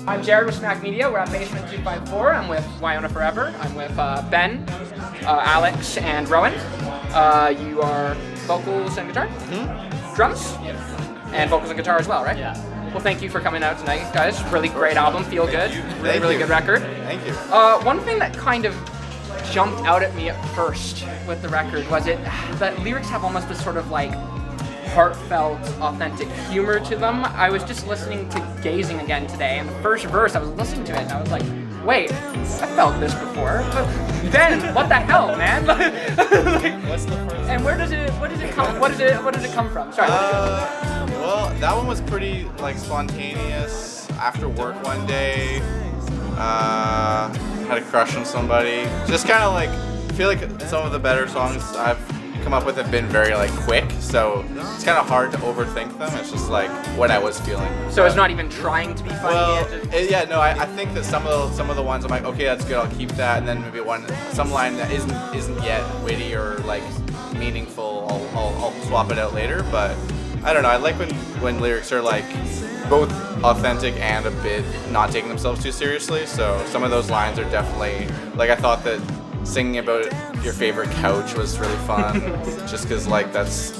I'm Jared with Smack Media. We're at Basement 254. I'm with Winona Forever. I'm with Ben, Alex, and Rowan. You are vocals and guitar? Mm-hmm. Drums? And vocals and guitar as well, right? Yeah. Well, thank you for coming out tonight, guys. Really great album. Feel good. Really good record. Thank you. One thing that kind of jumped out at me at first with the record was that lyrics have almost this sort of like heartfelt, authentic humor to them. I was just listening to Gazing again today, and the first verse, I was listening to it, and I was like, wait, I felt this before. But Ben, what the hell, man? What's the first? And what does it come from? Sorry. Well, that one was pretty like spontaneous. After work one day, had a crush on somebody. Just kind of like, I feel like some of the better songs I've come up with have been very like quick, so it's kind of hard to overthink them. It's just like what I was feeling. So it's not even trying to be funny. Well, I think that some of the ones I'm like, okay, that's good, I'll keep that, and then maybe some line that isn't yet witty or like meaningful, I'll swap it out later. But I don't know. I like when lyrics are like both authentic and a bit not taking themselves too seriously. So some of those lines are definitely like, I thought that singing about your favorite couch was really fun, just because like that's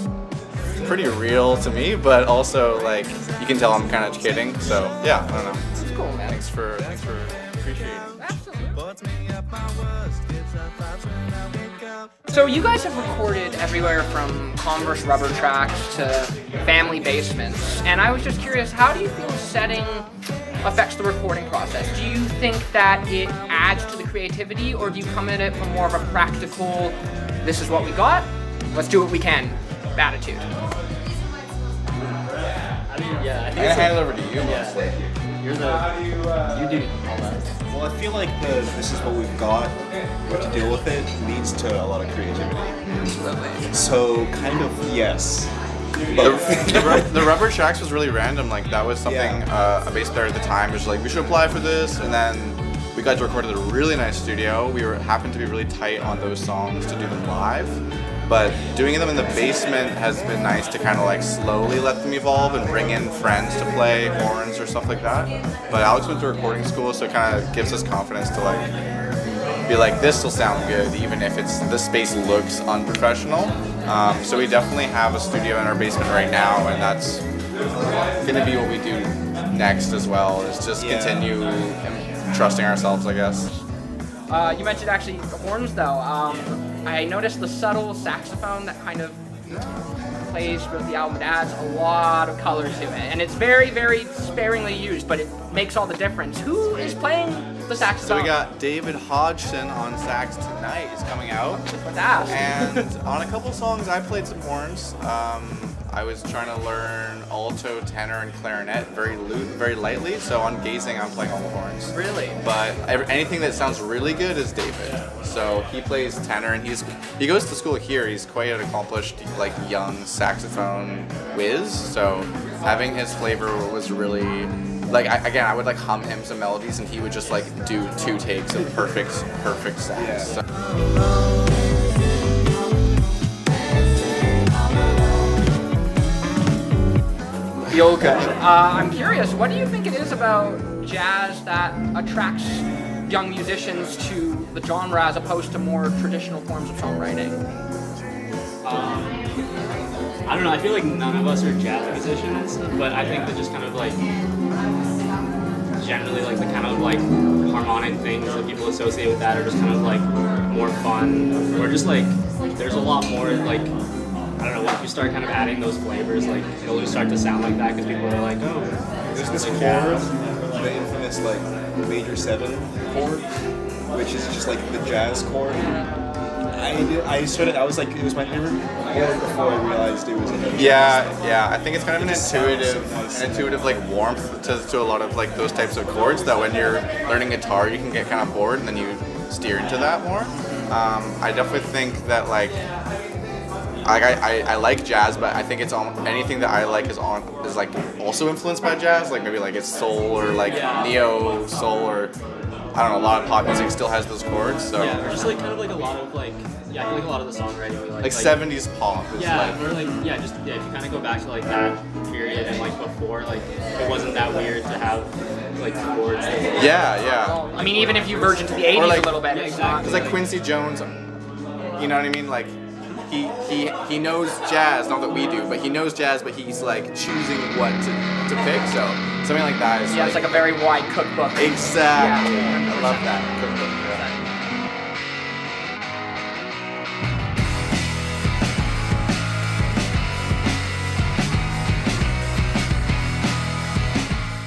pretty real to me, but also like you can tell I'm kind of kidding. So yeah, I don't know. It's cool, man. Thanks for appreciating. So you guys have recorded everywhere from Converse rubber tracks to family basements, and I was just curious, how do you feel setting affects the recording process? Do you think that it adds to the creativity, or do you come at it from more of a practical, this is what we got, let's do what we can attitude? I mean, yeah. I'm gonna hand it over to you. Yeah. You do all that. Well, I feel like this is what we've got. We have to deal with it. Leads to a lot of creativity. Absolutely. So, kind of yes. The rubber tracks was really random. Like that was something a bass player at the time was like, we should apply for this, and then we got to record at a really nice studio. We happened to be really tight on those songs to do them live, but doing them in the basement has been nice to kind of like slowly let them evolve and bring in friends to play horns or stuff like that. But Alex went to recording school, so it kind of gives us confidence to like be like, this will sound good even if the space looks unprofessional. So we definitely have a studio in our basement right now, and that's gonna be what we do next as well, is just continue trusting ourselves, I guess. You mentioned actually the horns though. I noticed the subtle saxophone that kind of plays throughout the album. It adds a lot of color to it, and it's very, very sparingly used, but it makes all the difference. Who is playing the saxophone? So we got David Hodgson on sax tonight. He's coming out. Let's ask. And on a couple songs, I played some horns. I was trying to learn alto, tenor, and clarinet very lightly. So on Gazing, I'm playing all the horns. Really? But anything that sounds really good is David. So he plays tenor, and he goes to school here. He's quite an accomplished, like, young saxophone whiz. So having his flavor was really, like, I would like hum him some melodies, and he would just like do 2 takes of perfect sax. Yeah. So. Feel good. I'm curious, what do you think it is about jazz that attracts young musicians to the genre as opposed to more traditional forms of songwriting? I don't know, I feel like none of us are jazz musicians, but I think that just kind of like, generally like the kind of like harmonic things that people associate with that are just kind of like more fun, or just like, there's a lot more like, I don't know, once you start kind of adding those flavors, like it'll just start to sound like that because people are like, oh, There's this like chord, the infamous like major 7 chord, which is just like the jazz chord. I was like, it was my favorite chord before I realized it was in the jazz. Yeah. I think it's kind of an intuitive like warmth to a lot of like those types of chords that when you're learning guitar, you can get kind of bored, and then you steer into that more. I definitely think that like I like jazz, but I think it's on anything that I like is like also influenced by jazz. Like maybe like it's soul or like neo soul or I don't know. A lot of pop music still has those chords. So Yeah, or just like kind of like a lot of like I feel like a lot of the songwriting we like 70s pop. Is Yeah, or like just if you kind of go back to like that period and like before, like it wasn't that weird to have like chords. Yeah. I mean, even if you verge into the 80s like- a little bit, it's not. Because like Quincy Jones, you know what I mean? Like he knows jazz, not that we do, but he knows jazz, but he's like choosing what to pick. So something like that is It's like a very wide cookbook. exactly. Yeah. I love that. Cookbook, yeah.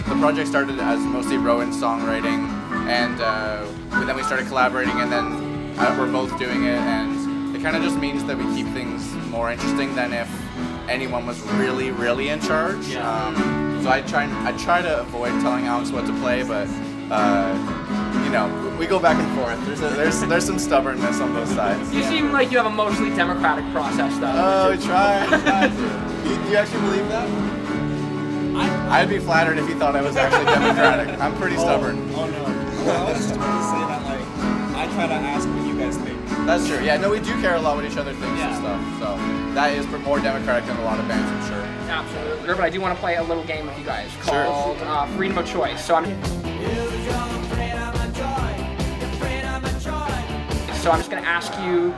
The project started as mostly Rowan songwriting, and then we started collaborating, and then we're both doing it, and it kind of just means that we keep things more interesting than if anyone was really in charge. So I try to avoid telling Alex what to play, but you know, we go back and forth. There's some stubbornness on both sides. You seem like you have a mostly democratic process, though. Oh, we try. You actually believe that? I'd be flattered if you thought I was actually democratic. I'm pretty stubborn. Oh no. Well, I was just about to say that like I try to ask what you guys think. That's true. Yeah, no, we do care a lot what each other thinks and stuff. So that is more democratic than a lot of bands, I'm sure. Absolutely. But I do want to play a little game with you guys called Freedom of Choice. So I'm just going to ask you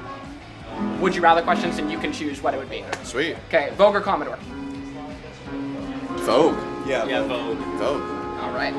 would you rather questions, and you can choose what it would be. Sweet. Okay, Vogue or Commodore? Vogue. Yeah. Vogue. Vogue. All right.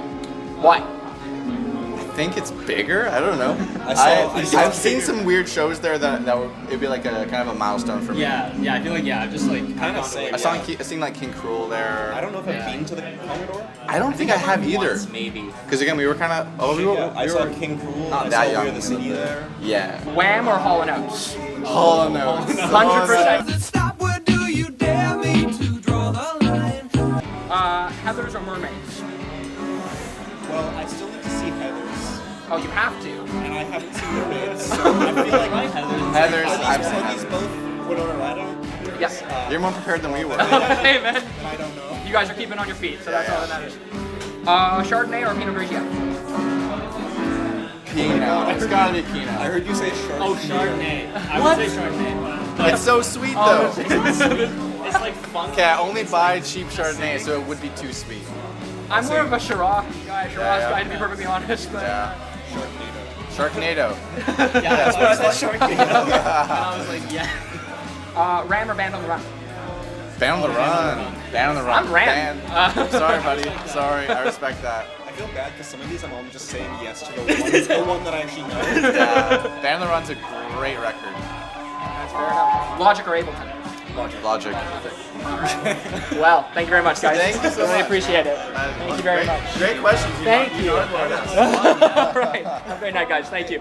Why? I think it's bigger. I don't know. I've seen some weird shows there that it'd be like a kind of a milestone for me. Yeah, I feel like just like Kinda same. I seen like King Cruel there. I don't know if I've been to the Commodore. I don't think I have either. once, maybe. Because again, we were kind of I saw King Cruel. not I that saw young. We're the City there. Yeah. Wham or Hall & Oates? Hall & Oates. 100%. Stop, where do you dare me to draw the line? Heathers or Mermaids? Well, I still need to see Heathers, Oh, you have to. and I haven't seen Mermaids, so I feel like Heathers. I've seen are these Heathers. both Winona Forever? Yes. You're more prepared than we were. Hey, man. I don't know. You guys are keeping on your feet, so that's all that matters. Chardonnay or Pinot Grigio? Pinot. It's gotta be Pinot. I heard you say Chardonnay. Oh, Chardonnay. I would say Chardonnay, but It's so sweet though. it's like funky. Okay, I only buy cheap Chardonnay, so it would be too sweet. I'm more of a Shiraz guy, guy to be perfectly honest. But Yeah. Sharknado. Yeah, that's what I said. Chardonnay. And I was like, yeah. Ram or Band on the Run? Band on the run. Band on the run. I'm Ram. Band. Sorry, buddy. Sorry. I respect that. I feel bad because some of these I'm all just saying yes to the one that I actually know. Yeah. Band on the run's a great record. That's fair enough. Logic or Ableton? Logic. Well, thank you very much, guys. Thank you so Really much. appreciate it. Thank you very much. Great questions. Thank you. know it more than us. All right. Have a great night, guys. Thank you.